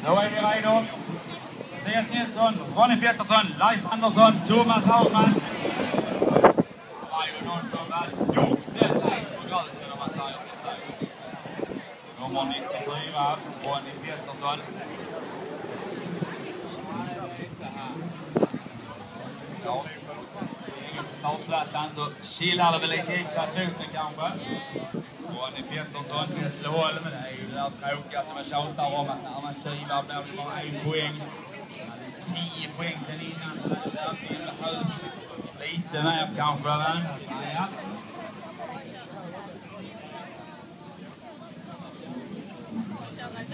Då är vi redo. Mattias Nilsson, Ronny Pettersson, Leif Andersson, Thomas Hartman. Var ju någon som var duktig på gröten om man säger det. Nummer 94, Ronny Pettersson. Ja, ingen på startplattan så chillar det väl lite extra foten kanske. Ronny Pettersson, Hässleholm, det är ju det där tråkiga som jag tjatar om att när man kilar blir det bara 1 poäng. 10 poäng sen innan, så det är verkligen behövt lite mer kanske. Ja.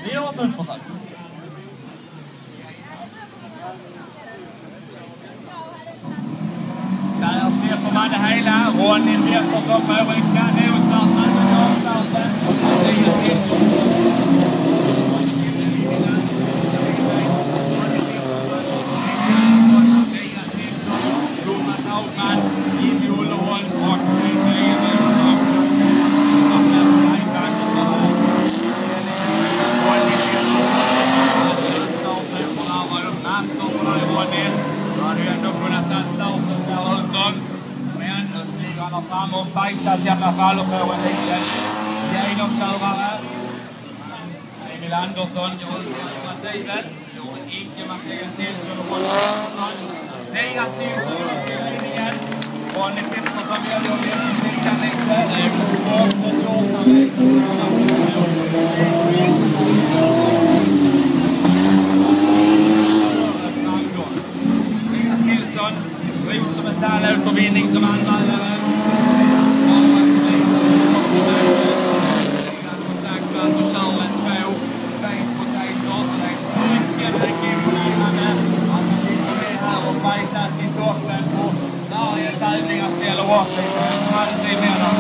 Vi har ett utförsök. Där släpper man det hela. Ronny Pettersson får en kanonstart. Han är avstarten. Thomas Hartman in i Ulleholm och fram och fightas i alla fall och får en liten genomkörare. Emil Andersson gör alternativet. Icke Mattias Nilsson och Ronny Pettersson. Mattias Nilsson i ledningen. Ronny Pettersson väljer att välja sidan lite. Det är svårt med tjortare. Mattias Nilsson rot som en tallåtervinning som andra lärare. Varje tävling att ställa upp alltid med dem.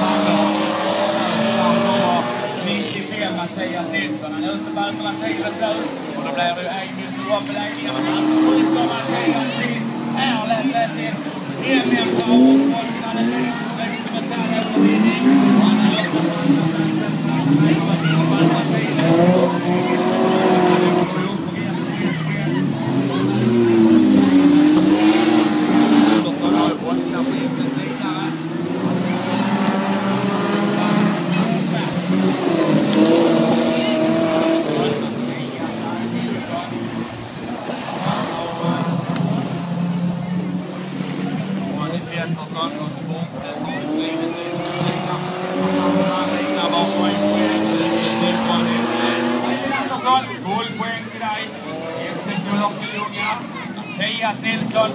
95 Mattias Nilsson. Han är ute på alternativet nu. Och då blir det ju Emil som går på ledningen. Men han skjuter Mattias till. Här lätt till. MM på avåkmålsan. Det är lite metallåtervinning. Och han är ute på alternativet. Full poäng till dig. Mattias Nilsson.